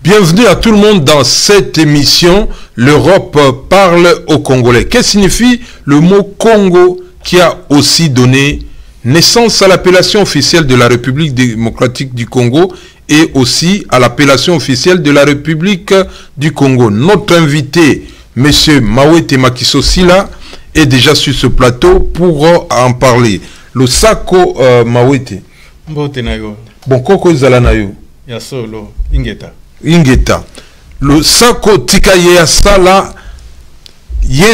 Bienvenue à tout le monde dans cette émission. L'Europe parle aux Congolais. Qu'est-ce que signifie le mot Congo qui a aussi donné naissance à l'appellation officielle de la République démocratique du Congo et aussi à l'appellation officielle de la République du Congo. Notre invité, M. Mawete Makiso Sila, est déjà sur ce plateau pour en parler. Le Sako Mawete. Bon, Koko Zalanayo. Yasolo, Ingeta. Ingeta. Le Sako Tikaye Sala,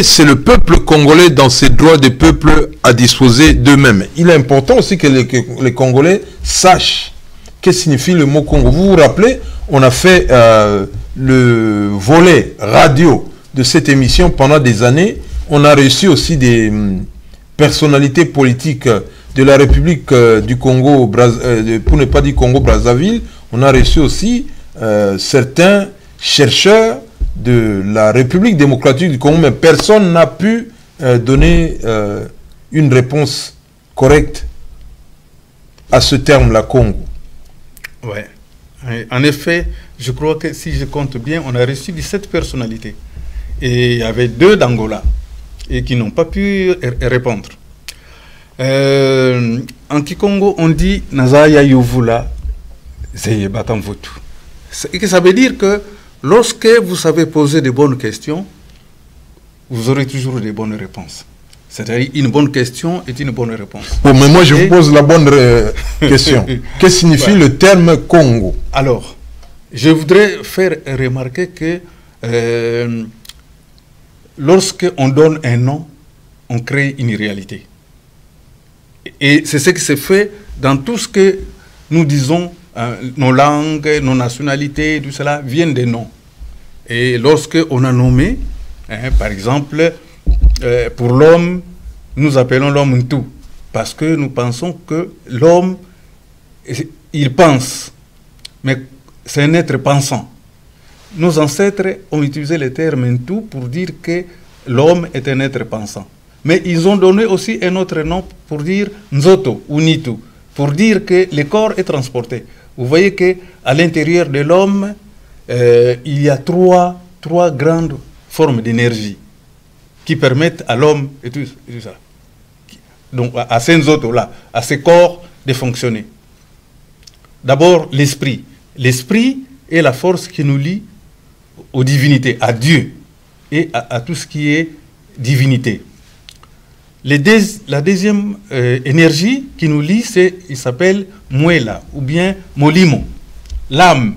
c'est le peuple congolais dans ses droits de peuple à disposer d'eux-mêmes. Il est important aussi que les Congolais sachent qu'est-ce que signifie le mot Congo. Vous vous rappelez, on a fait le volet radio de cette émission pendant des années. On a reçu aussi des personnalités politiques de la République du Congo, pour ne pas dire Congo-Brazzaville. On a reçu aussi certains chercheurs de la République démocratique du Congo, mais personne n'a pu donner une réponse correcte à ce terme-là, Congo. Ouais. En effet, je crois que si je compte bien, on a reçu 17 personnalités. Et il y avait 2 d'Angola et qui n'ont pas pu répondre. En Kikongo, on dit Nazaya Yovula Zeye Batamvotu. Ça veut dire que lorsque vous savez poser de bonnes questions, vous aurez toujours de bonnes réponses. C'est-à-dire une bonne question est une bonne réponse. Bon, mais moi je vous pose la bonne question. Qu'est-ce que signifie le terme Congo? Alors, je voudrais faire remarquer que lorsque on donne un nom, on crée une réalité. Et c'est ce qui se fait dans tout ce que nous disons, nos langues, nos nationalités, tout cela viennent des noms. Et lorsque on a nommé, par exemple, pour l'homme, nous appelons l'homme Ntu, parce que nous pensons que l'homme, il pense, mais c'est un être pensant. Nos ancêtres ont utilisé le terme Ntu pour dire que l'homme est un être pensant. Mais ils ont donné aussi un autre nom pour dire Nzoto ou Nitu, pour dire que le corps est transporté. Vous voyez qu'à l'intérieur de l'homme, il y a trois grandes formes d'énergie qui permettent à l'homme et tout ça. Donc à ces Nzoto-là, à ces corps de fonctionner. D'abord, l'esprit. L'esprit est la force qui nous lie aux divinités, à Dieu et à tout ce qui est divinité. La deuxième énergie qui nous lie, il s'appelle Muela ou bien Molimo. L'âme.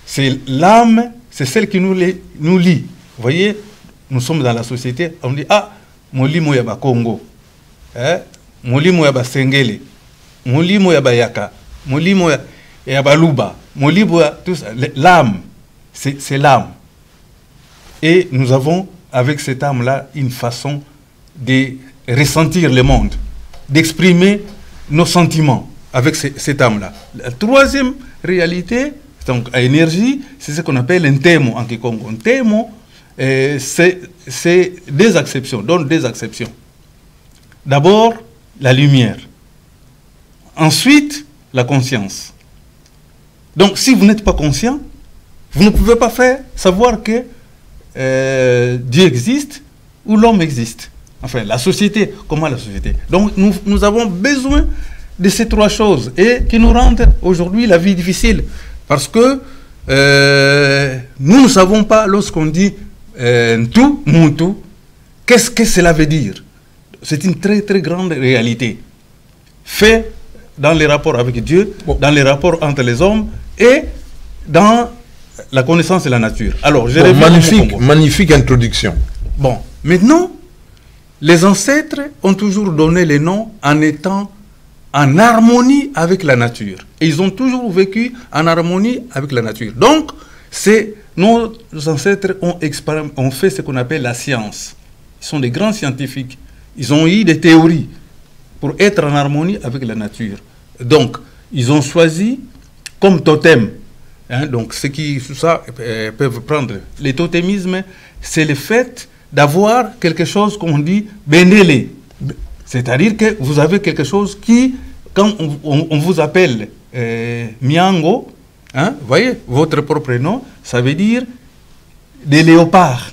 C'est l'âme, c'est celle qui nous lie. Vous voyez, nous sommes dans la société, on dit, ah, Molimo yaba Congo, Molimo yaba Sengele, Molimo yaba Yaka, Molimo yaba Luba, Molimo yaba tout ça. L'âme, c'est l'âme. Et nous avons, avec cette âme-là, une façon de ressentir le monde, d'exprimer nos sentiments avec cette âme-là. La troisième réalité, donc à énergie, c'est ce qu'on appelle un témo en Kikongo. Un témo, c'est des exceptions, donc des exceptions. D'abord, la lumière. Ensuite, la conscience. Donc, si vous n'êtes pas conscient, vous ne pouvez pas savoir que Dieu existe ou l'homme existe. Enfin, la société, comment la société. Donc, nous avons besoin de ces 3 choses et qui nous rendent aujourd'hui la vie difficile. Parce que nous ne savons pas, lorsqu'on dit tout, Muntu, qu'est-ce que cela veut dire? C'est une très, très grande réalité. Fait dans les rapports avec Dieu, dans les rapports entre les hommes et dans la connaissance de la nature. Alors, magnifique introduction. Bon, maintenant, les ancêtres ont toujours donné les noms en étant en harmonie avec la nature. Et ils ont toujours vécu en harmonie avec la nature. Donc, nos ancêtres ont fait ce qu'on appelle la science. Ils sont des grands scientifiques. Ils ont eu des théories pour être en harmonie avec la nature. Donc, ils ont choisi comme totem. Donc, ceux qui peuvent prendre le totémisme, c'est le fait d'avoir quelque chose qu'on dit bénélé. C'est-à-dire que vous avez quelque chose qui, quand on vous appelle Miango, Hein? Vous voyez, votre propre nom, ça veut dire des léopards.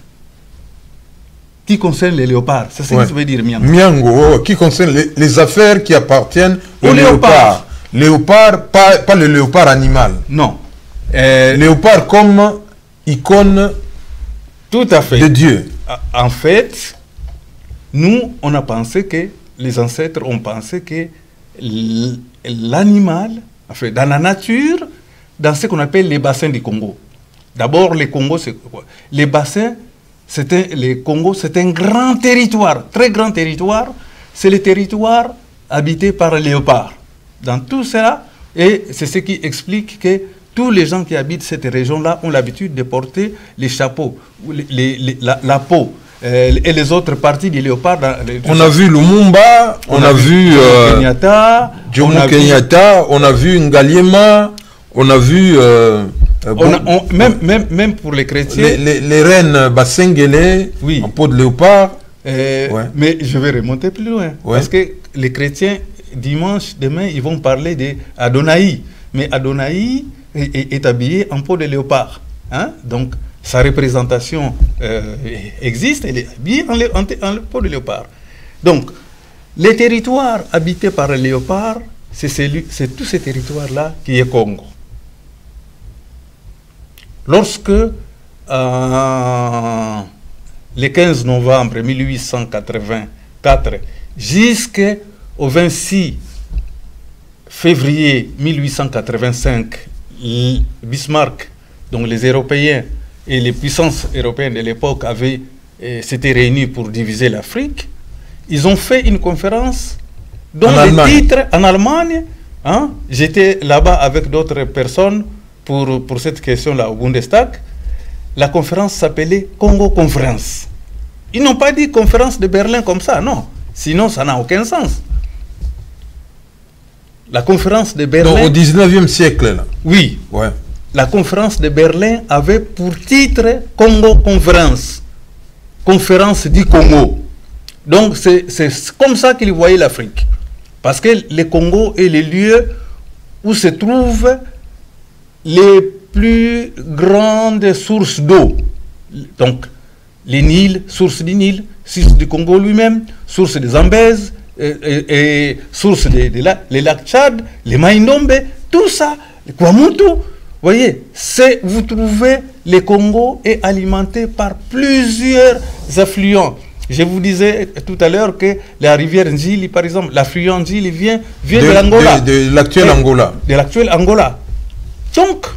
Qui concerne les léopards, c'est ce que ça veut dire Miango. Miango, qui concerne les affaires qui appartiennent au léopard. Léopard, pas le léopard animal. Non. Léopard comme icône tout à fait. De Dieu. En fait, nous, on a pensé que, les ancêtres ont pensé que l'animal, enfin, dans la nature, dans ce qu'on appelle les bassins du Congo. D'abord, les Congos, c'est quoi? Les bassins, les Congos, c'est un grand territoire, très grand territoire. C'est le territoire habité par les léopards. Dans tout cela, et c'est ce qui explique que tous les gens qui habitent cette région-là ont l'habitude de porter les chapeaux, la peau et les autres parties du léopard. On a vu Lumumba, on a vu Jomo Kenyatta, on a vu Ngaliema, on a vu... même pour les chrétiens... Les reines Bassengele, oui. en peau de léopard. Mais je vais remonter plus loin. Parce que les chrétiens, dimanche, demain, ils vont parler d'Adonai. Mais Adonai est habillé en peau de léopard. Hein? Donc, sa représentation existe, elle est habillée en peau de léopard. Donc, les territoires habités par les léopards, c'est tous ces territoires-là qui est Congo. Lorsque, le 15 novembre 1884, jusqu'au 26 février 1885, Bismarck, donc les Européens et les puissances européennes de l'époque s'étaient réunis pour diviser l'Afrique. Ils ont fait une conférence dont le titre en Allemagne, hein, j'étais là-bas avec d'autres personnes pour cette question-là au Bundestag. La conférence s'appelait Congo Conference. Ils n'ont pas dit conférence de Berlin comme ça, non. Sinon, ça n'a aucun sens. La conférence de Berlin... Donc, au 19e siècle, là. Oui. Ouais. La conférence de Berlin avait pour titre Congo Conference. Conférence du Congo. Donc, c'est comme ça qu'ils voyaient l'Afrique. Parce que le Congo est le lieu où se trouvent les plus grandes sources d'eau. Donc, les Nils, source du Nil, source du Congo lui-même, source des Zambèzes, et source les lacs Tchad, les Maindombe, tout ça, les Kwamutu. Vous voyez, vous trouvez le Congo est alimenté par plusieurs affluents. Je vous disais tout à l'heure que la rivière Njili, par exemple, l'affluent Njili vient de l'Angola. De l'actuel Angola. De l'actuel Angola. Donc,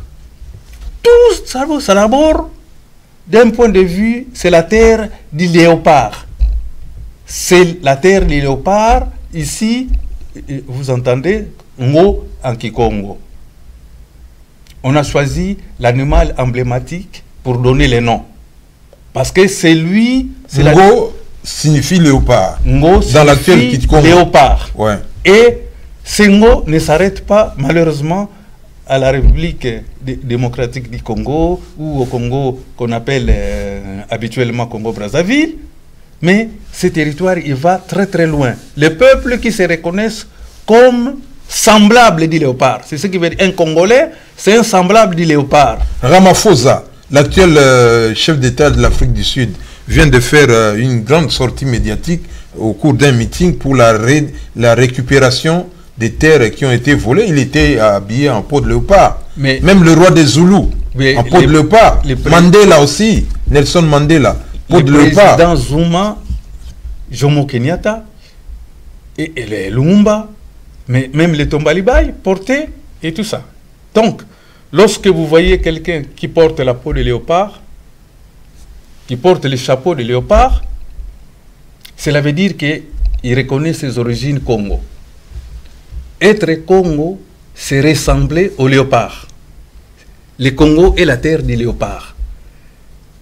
tout ça d'abord, d'un point de vue, c'est la terre du léopard. C'est la terre du léopard, ici, vous entendez, Ngo en Kikongo. On a choisi l'animal emblématique pour donner le nom. Parce que c'est lui... Ngo signifie léopard. Ngo dans l'actuel Kikongo. Léopard. Ouais. Et ce Ngo ne s'arrête pas, malheureusement, à la République démocratique du Congo, ou au Congo qu'on appelle habituellement Congo-Brazzaville, mais ce territoire, il va très très loin. Les peuples qui se reconnaissent comme semblables du léopard, c'est ce qui veut dire un Congolais, c'est un semblable du léopard. Ramaphosa, l'actuel chef d'État de l'Afrique du Sud, vient de faire une grande sortie médiatique au cours d'un meeting pour la récupération des terres qui ont été volées. Il était habillé en peau de léopard. Mais même le roi des Zoulous, en peau de léopard. Mandela aussi, Nelson Mandela, peau de léopard. Le président Zuma, Jomo Kenyatta, et les Lumumba, mais même les Tombalibaye portaient et tout ça. Donc, lorsque vous voyez quelqu'un qui porte la peau de léopard, qui porte le chapeau de léopard, cela veut dire qu'il reconnaît ses origines Congo. Être Congo, c'est ressembler au léopard. Le Congo est la terre du léopard.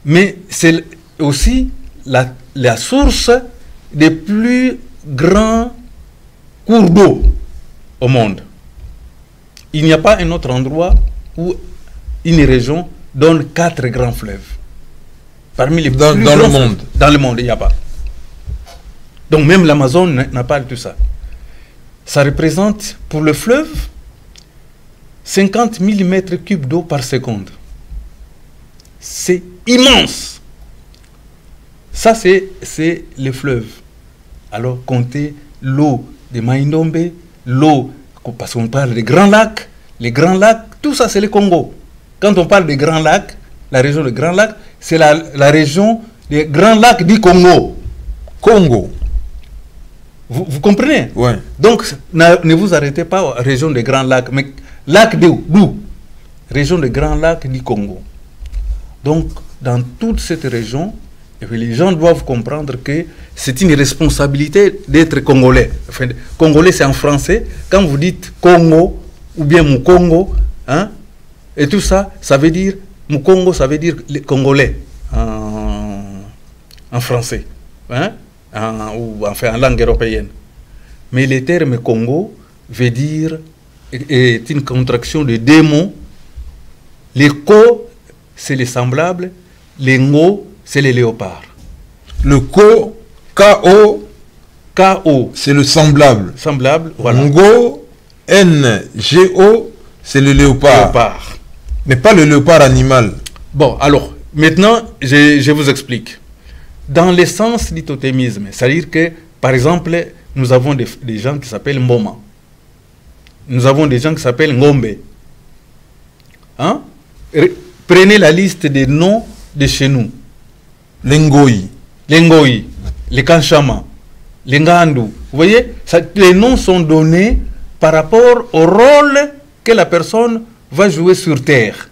Mais c'est aussi la source des plus grands cours d'eau au monde. Il n'y a pas un autre endroit où une région donne 4 grands fleuves. Parmi les plus grands le monde. Dans le monde, il n'y a pas. Donc même l'Amazone n'a pas tout ça. Ça représente pour le fleuve 50 000 mètres cubes d'eau par seconde. C'est immense. Ça, c'est les fleuves. Alors, comptez l'eau de Maindombe, l'eau, parce qu'on parle des grands lacs. Les grands lacs, tout ça, c'est le Congo. Quand on parle des grands lacs, la région des grands lacs, c'est la région des grands lacs du Congo. Congo. Vous comprenez? Ouais. Donc, ne vous arrêtez pas à la région des grands lacs, mais lac d'où? Région des grands lacs du Congo. Donc, dans toute cette région, et puis les gens doivent comprendre que c'est une responsabilité d'être congolais. Enfin, congolais, c'est en français. Quand vous dites Congo, ou bien Mukongo, hein, et tout ça, ça veut dire, Mukongo, ça veut dire les Congolais, en français, hein, ou enfin en langue européenne. Mais le terme Congo veut dire, est une contraction de deux mots. Les ko, c'est les semblables, les ngo, c'est les léopards. Le ko, K-O, K-O, c'est le semblable. Semblable, voilà. Ngo, N-G-O, c'est le léopard. Léopard. Mais pas le léopard animal. Bon, alors, maintenant, je vous explique. Dans l'essence du totémisme, c'est-à-dire que, par exemple, nous avons des gens qui s'appellent Mboma. Nous avons des gens qui s'appellent Ngombe. Hein? Prenez la liste des noms de chez nous. Les Ngoï. Les Ngoï, les Kanchama, les Ngandu. Vous voyez, les noms sont donnés par rapport au rôle que la personne va jouer sur Terre.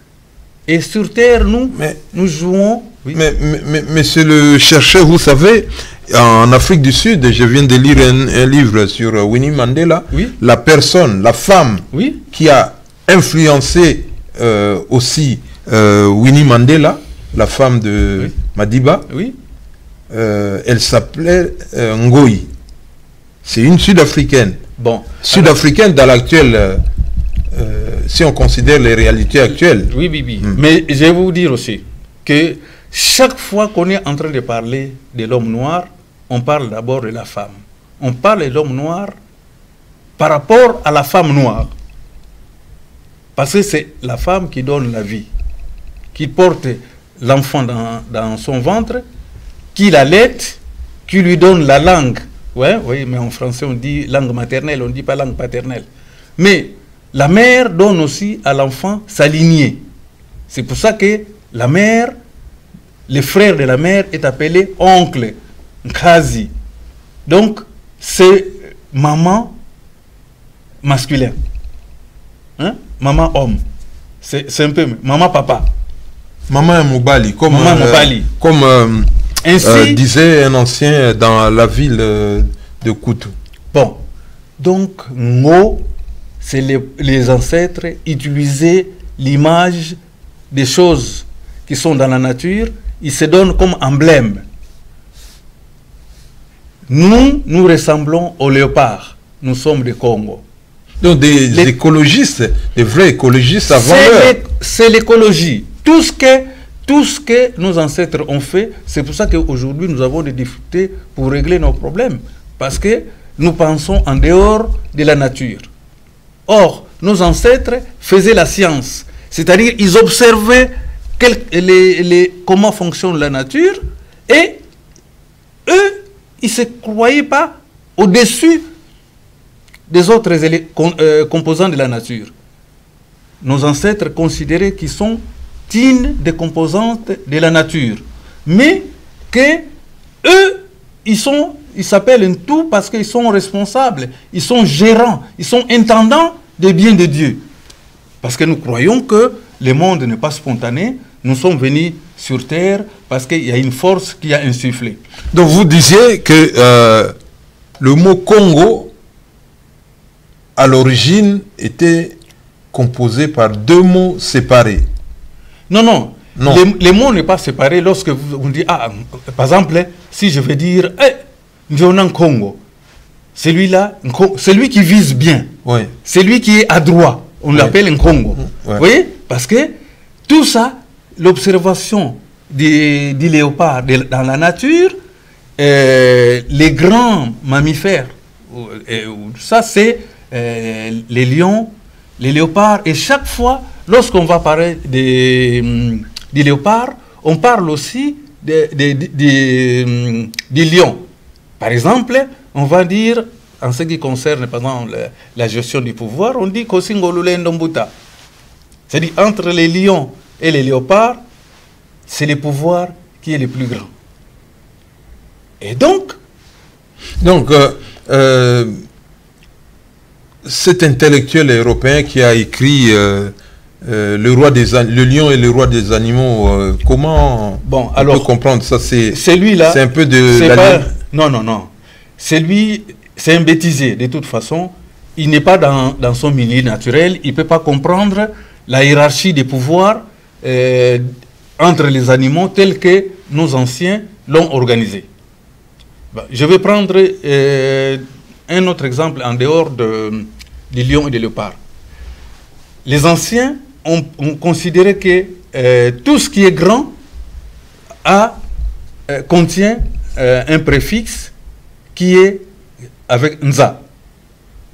Et sur Terre, nous jouons... Oui. Mais monsieur le chercheur, vous savez, en Afrique du Sud, je viens de lire un livre sur Winnie Mandela, oui. La personne, la femme oui. qui a influencé aussi Winnie Mandela, la femme de oui. Madiba, oui. Elle s'appelait Ngoï. C'est une Sud-Africaine. Bon, Sud-africaine dans l'actuel... si on considère les réalités actuelles. Oui, oui, oui. Mais je vais vous dire aussi que chaque fois qu'on est en train de parler de l'homme noir, on parle d'abord de la femme. On parle de l'homme noir par rapport à la femme noire. Parce que c'est la femme qui donne la vie, qui porte l'enfant dans son ventre, qui l'allaite, qui lui donne la langue. Ouais, oui, mais en français on dit langue maternelle, on ne dit pas langue paternelle. Mais la mère donne aussi à l'enfant sa lignée. C'est pour ça que la mère, le frère de la mère est appelé oncle, Nkazi. Donc, c'est maman masculin. Hein? Maman homme. C'est un peu maman papa. Maman Moubali, comme, ainsi, disait un ancien dans la ville de Koutou. Bon, donc, Ngo, c'est les ancêtres utilisaient l'image des choses qui sont dans la nature, ils se donnent comme emblème. Nous ressemblons aux léopards. Nous sommes des Congo. Donc des écologistes, des vrais écologistes avant l'heure. C'est l'écologie. Tout ce que nos ancêtres ont fait, c'est pour ça qu'aujourd'hui nous avons des difficultés pour régler nos problèmes. Parce que nous pensons en dehors de la nature. Or, nos ancêtres faisaient la science. C'est-à-dire, ils observaient comment fonctionne la nature et eux, ils ne se croyaient pas au-dessus des autres composants de la nature. Nos ancêtres considéraient qu'ils sont une des composantes de la nature, mais que eux, ils s'appellent un tout parce qu'ils sont responsables, ils sont gérants, ils sont intendants des biens de Dieu. Parce que nous croyons que le monde n'est pas spontané, nous sommes venus sur terre parce qu'il y a une force qui a insufflé. Donc vous disiez que le mot Congo, à l'origine, était composé par deux mots séparés. Non, non. Les mots n'est pas séparé lorsque vous dites, par exemple, si je veux dire, Njonan Congo, celui-là, celui qui vise bien, oui. Celui qui est adroit, on l'appelle un Congo. Oui. Vous voyez? Parce que tout ça, l'observation des léopards dans la nature, les grands mammifères, ça c'est les lions, les léopards. Et chaque fois, lorsqu'on va parler des léopards, on parle aussi des lions. Par exemple, on va dire, en ce qui concerne par exemple, la gestion du pouvoir, on dit Kosingolule Ndombuta. C'est-à-dire, entre les lions et les léopards, c'est le pouvoir qui est le plus grand. Et donc, cet intellectuel européen qui a écrit le lion et le roi des animaux, comment on peut comprendre ça? C'est lui-là. C'est un peu de... Non. C'est lui, c'est un bêtisier. De toute façon, il n'est pas dans son milieu naturel. Il ne peut pas comprendre la hiérarchie des pouvoirs entre les animaux tels que nos anciens l'ont organisé. Je vais prendre un autre exemple en dehors des lions et des léopards. Les anciens ont considéré que tout ce qui est grand contient un préfixe qui est avec Nza.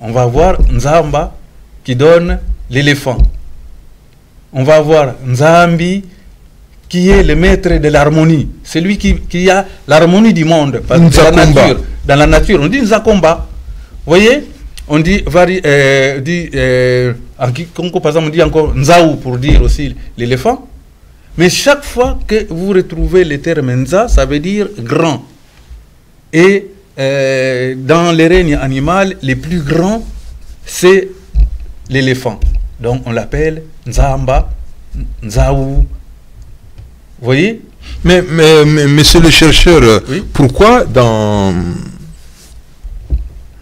On va avoir Nzamba qui donne l'éléphant. On va avoir Nzambi qui est le maître de l'harmonie. C'est lui qui a l'harmonie du monde. Dans la nature, on dit Nzakomba. Vous voyez, on dit, en Kikongo, par exemple, on dit encore Nzaou pour dire aussi l'éléphant. Mais chaque fois que vous retrouvez le terme Nza, ça veut dire grand. Et dans les règnes animaux, les plus grands, c'est l'éléphant. Donc on l'appelle Nzamba, Nzaou. Vous voyez? Mais monsieur le chercheur, oui? Pourquoi dans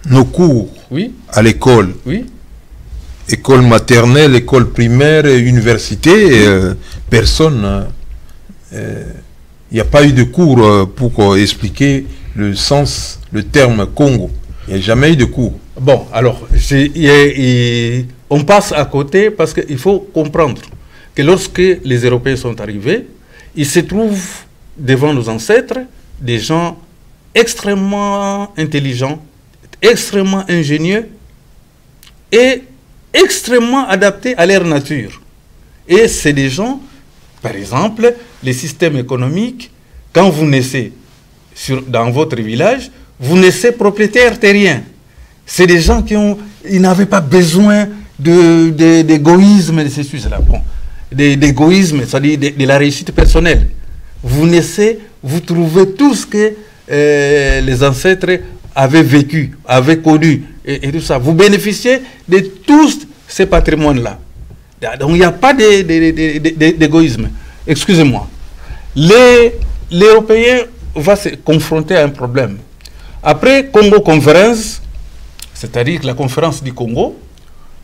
nos cours à l'école, école maternelle, école primaire, université, personne, il n'y a pas eu de cours pour expliquer le sens, le terme Congo. Il n'y a jamais eu de cours. Bon, alors, on passe à côté parce qu'il faut comprendre que lorsque les Européens sont arrivés, ils se trouvent devant nos ancêtres des gens extrêmement intelligents, extrêmement ingénieux et extrêmement adaptés à leur nature. Et c'est des gens, par exemple, les systèmes économiques, quand vous naissez dans votre village, vous naissez propriétaire terrien. C'est des gens ils n'avaient pas besoin d'égoïsme, de ceci, cela. Bon. D'égoïsme, c'est-à-dire de la réussite personnelle. Vous naissez, vous trouvez tout ce que les ancêtres avaient vécu, avaient connu, et tout ça. Vous bénéficiez de tous ces patrimoines-là. Donc il n'y a pas d'égoïsme. Excusez-moi. L'Européen va se confronter à un problème. Après Congo Conference, c'est-à-dire la conférence du Congo,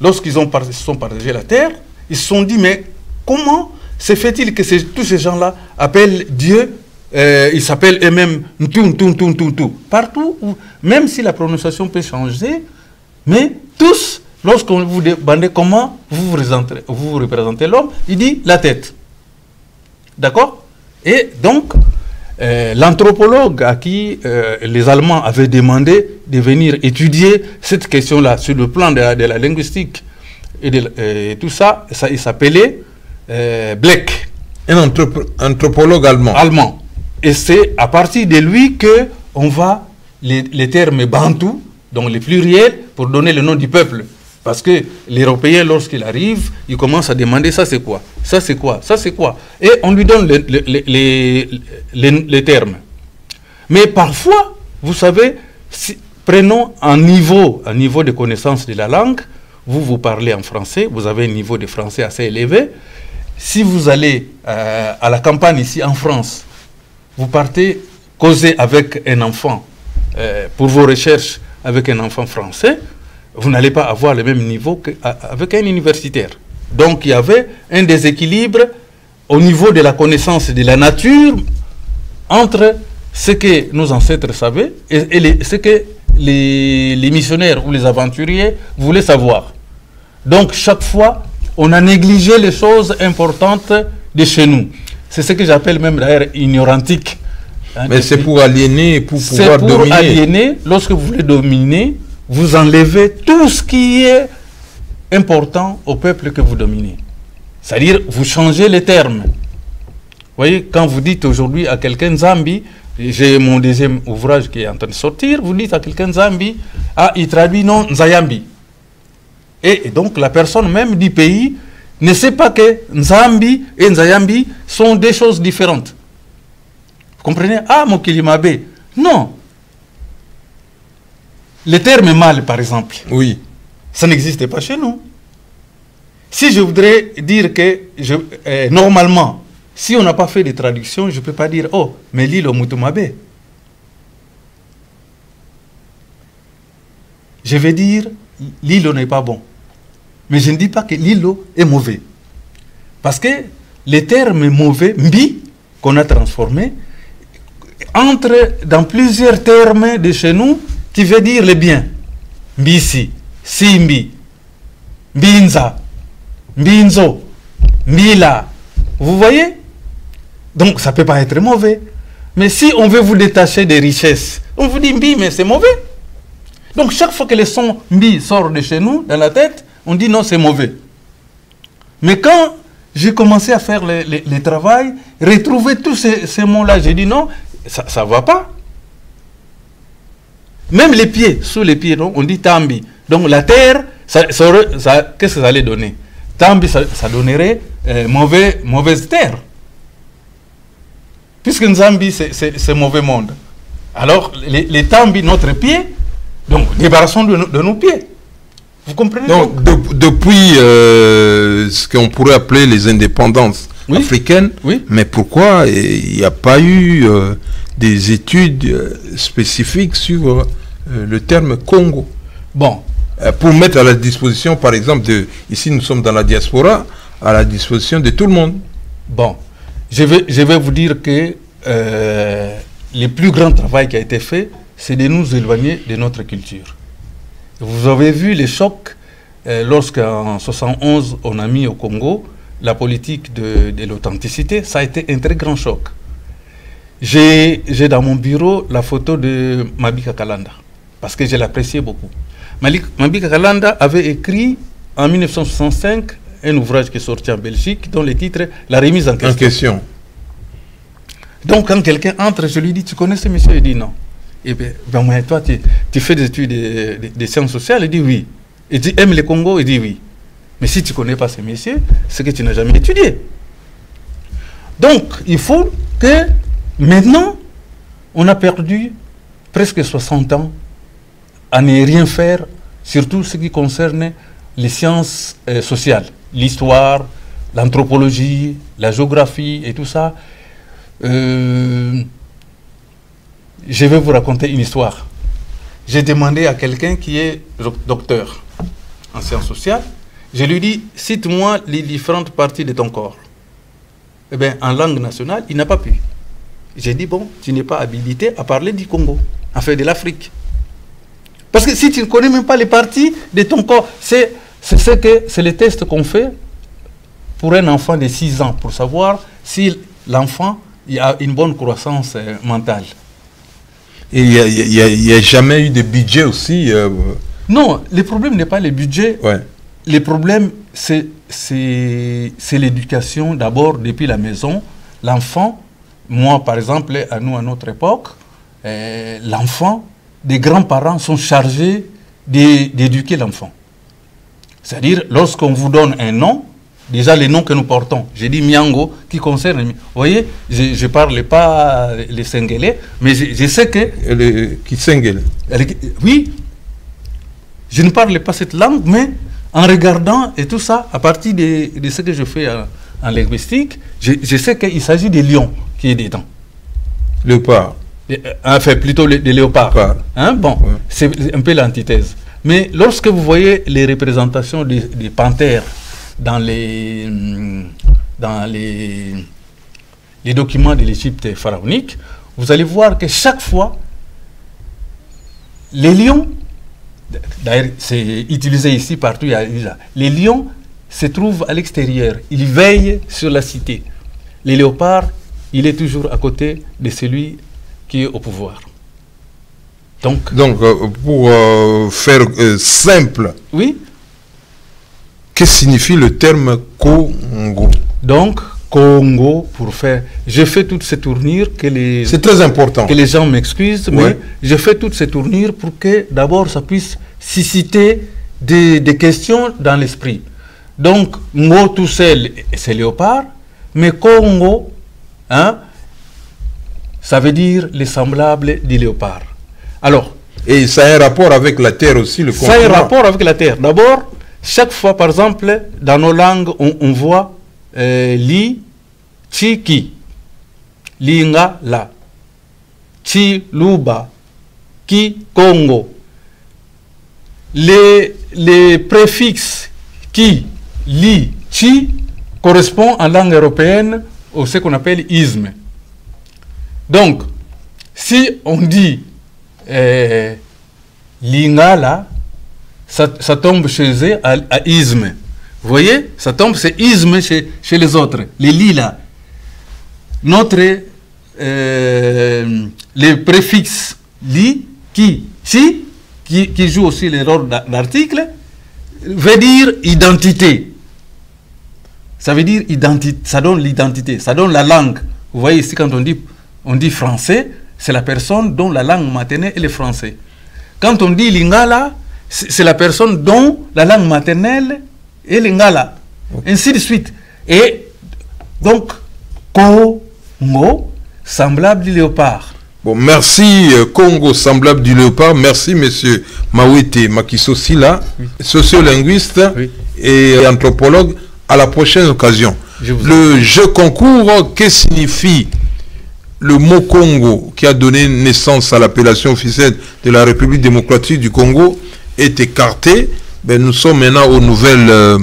lorsqu'ils se sont partagés la terre, ils se sont dit, mais comment se fait-il que tous ces gens-là appellent Dieu, ils s'appellent eux-mêmes Ntu. Partout, même si la prononciation peut changer, mais tous, lorsqu'on vous demande comment vous représentez l'homme, il dit la tête. D'accord? Et donc, l'anthropologue à qui les Allemands avaient demandé de venir étudier cette question-là sur le plan de la linguistique et tout ça, il s'appelait Bleck. Un anthropologue allemand. Allemand. Et c'est à partir de lui qu'on va les termes bantou, donc les pluriels, pour donner le nom du peuple. Parce que l'Européen, lorsqu'il arrive, il commence à demander ça c'est quoi, ça c'est quoi, ça c'est quoi. Et on lui donne les termes. Mais parfois, vous savez, prenons un niveau de connaissance de la langue. Vous parlez en français, vous avez un niveau de français assez élevé. Si vous allez à la campagne ici en France, vous partez causer avec un enfant, pour vos recherches avec un enfant français, vous n'allez pas avoir le même niveau qu'avec un universitaire. Donc il y avait un déséquilibre au niveau de la connaissance de la nature entre ce que nos ancêtres savaient et ce que les missionnaires ou les aventuriers voulaient savoir. Donc chaque fois, on a négligé les choses importantes de chez nous. C'est ce que j'appelle même d'ailleurs ignorantique. Hein, mais c'est pour aliéner, pour pouvoir dominer. C'est pour aliéner. Lorsque vous voulez dominer, vous enlevez tout ce qui est important au peuple que vous dominez. C'est-à-dire, vous changez les termes. Vous voyez, quand vous dites aujourd'hui à quelqu'un Zambi, j'ai mon deuxième ouvrage qui est en train de sortir, vous dites à quelqu'un Zambi, ah, il traduit non Nzayambi. Et donc la personne même du pays ne sait pas que Nzambi et Nzayambi sont des choses différentes. Vous comprenez? Ah, Mokilimabe. Non. Le terme mal, par exemple. Oui. Ça n'existe pas chez nous. Si je voudrais dire que, normalement, si on n'a pas fait de traduction, je ne peux pas dire, oh, mais Lilo Mutumabe. Je vais dire, Lilo n'est pas bon. Mais je ne dis pas que Lilo est mauvais. Parce que les termes mauvais, mbi, qu'on a transformé, entrent dans plusieurs termes de chez nous qui veut dire le bien. Mbisi, Simbi, Mbinza, Mbinzo, Mbila. Vous voyez? Donc ça ne peut pas être mauvais. Mais si on veut vous détacher des richesses, on vous dit mbi, mais c'est mauvais. Donc chaque fois que le son mbi sort de chez nous, dans la tête, on dit non, c'est mauvais. Mais quand j'ai commencé à faire le travail, retrouver tous ces mots-là, j'ai dit non, ça ne va pas. Même les pieds, sous les pieds, non, on dit tambi. Donc la terre, qu'est-ce que ça allait donner? Tambi, ça donnerait mauvaise terre. Puisque Nzambi, c'est mauvais monde. Alors, les tambi, notre pied, donc débarrassons de nos pieds. Vous comprenez? Donc, depuis ce qu'on pourrait appeler les indépendances africaines, mais pourquoi il n'y a pas eu des études spécifiques sur le terme Congo? Bon. Pour mettre à la disposition, par exemple, ici nous sommes dans la diaspora, à la disposition de tout le monde. Bon, je vais vous dire que le plus grand travail qui a été fait, c'est de nous éloigner de notre culture. Vous avez vu les chocs lorsqu'en 1971, on a mis au Congo la politique de l'authenticité. Ça a été un très grand choc. J'ai dans mon bureau la photo de Mabika Kalanda, parce que je l'appréciais beaucoup. Mabika Kalanda avait écrit en 1965 un ouvrage qui est sorti en Belgique dont le titre « La remise en question ». Donc quand quelqu'un entre, je lui dis « Tu connais ce monsieur ?» Il dit « Non ». Et bien, toi, tu fais des études de sciences sociales? Il dit « Oui ». Il dit « Aime le Congo ?» Il dit « Oui ». Mais si tu ne connais pas ce monsieur, c'est que tu n'as jamais étudié. Donc, il faut que maintenant, on a perdu presque 60 ans à ne rien faire, surtout ce qui concerne les sciences sociales, l'histoire, l'anthropologie, la géographie et tout ça. Je vais vous raconter une histoire. J'ai demandé à quelqu'un qui est docteur en sciences sociales, je lui dis, cite-moi les différentes parties de ton corps. Eh bien, en langue nationale, il n'a pas pu. J'ai dit, bon, tu n'es pas habilité à parler du Congo, en fait de l'Afrique. Parce que si tu ne connais même pas les parties de ton corps, c'est le test qu'on fait pour un enfant de 6 ans, pour savoir si l'enfant a une bonne croissance mentale. Et il n'y a jamais eu de budget aussi Non, le problème n'est pas le budget. Ouais. Le problème, c'est l'éducation d'abord depuis la maison. L'enfant, moi par exemple, à notre époque, l'enfant, des grands-parents sont chargés d'éduquer l'enfant. C'est-à-dire, lorsqu'on vous donne un nom, déjà les noms que nous portons, j'ai dit Miango, qui concerne... Vous voyez, je ne parle pas les Sengelais, mais je sais que... Qui Sengelais? Oui, je ne parle pas cette langue, mais en regardant et tout ça, à partir de ce que je fais en linguistique, je sais qu'il s'agit des lions qui est dedans. Léopard. Enfin, plutôt des léopards. Hein? Bon, ouais. C'est un peu l'antithèse. Mais lorsque vous voyez les représentations des panthères dans les documents de l'Égypte pharaonique, vous allez voir que chaque fois, les lions, d'ailleurs c'est utilisé ici partout, les lions se trouvent à l'extérieur, ils veillent sur la cité. Les léopards, il est toujours à côté de celui qui est au pouvoir. Donc, pour faire simple, oui, Qu'est-ce que signifie le terme Congo? Donc, Congo, pour faire... J'ai fait toutes ces tournures que les... C'est très important. Que les gens m'excusent, Ouais. mais j'ai fait toutes ces tournures pour que d'abord ça puisse susciter des questions dans l'esprit. Donc, Ngo tout seul, c'est léopard, mais Congo, hein, ça veut dire les semblables du léopard. Alors, Et ça a un rapport avec la terre aussi, le ça a un rapport avec la terre. D'abord, chaque fois, par exemple, dans nos langues, on voit li, chi, ki, linga, la, chi, luba, ki, Congo. Les préfixes qui, li, chi correspondent en langue européenne au ce qu'on appelle isme. Donc, si on dit lingala, ça tombe chez eux à isme. Vous voyez, ça tombe, c'est isme chez les autres. Les lilas. Notre, les préfixes li, qui, chi, qui joue aussi le rôle d'article, veut dire identité. Ça veut dire identité, ça donne l'identité, ça donne la langue. Vous voyez ici, quand on dit français, c'est la personne dont la langue maternelle est le français. Quand on dit lingala, c'est la personne dont la langue maternelle est lingala. Ainsi de suite. Et donc, Congo, semblable du léopard. Bon, merci Congo, semblable du léopard. Merci monsieur Mawete Makisosila, oui, sociolinguiste, oui, et anthropologue. À la prochaine occasion. Le jeu concours, que signifie le mot Congo qui a donné naissance à l'appellation officielle de la République démocratique du Congo est écarté. Ben, nous sommes maintenant aux nouvelles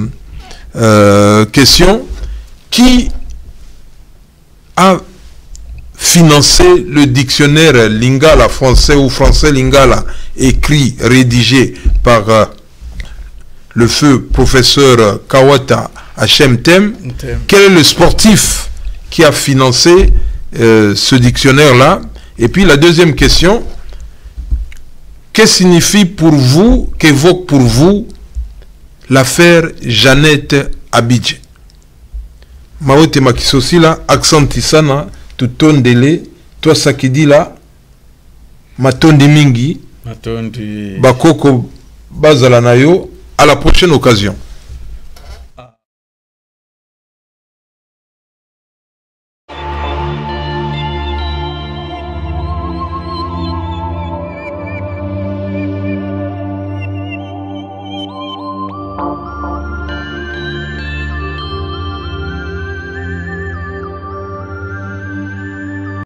questions. Qui a financé le dictionnaire Lingala français ou français Lingala, écrit, rédigé par le feu professeur Kawata HMTM? Quel est le sportif qui a financé ce dictionnaire-là? Et puis la deuxième question, que signifie pour vous, qu'évoque pour vous l'affaire Jeannette Abidje? Mawete Makisosila, accent tisana, tutondele, toi sakidila, matondi mingi, bakoko bazalanayo, à la prochaine occasion.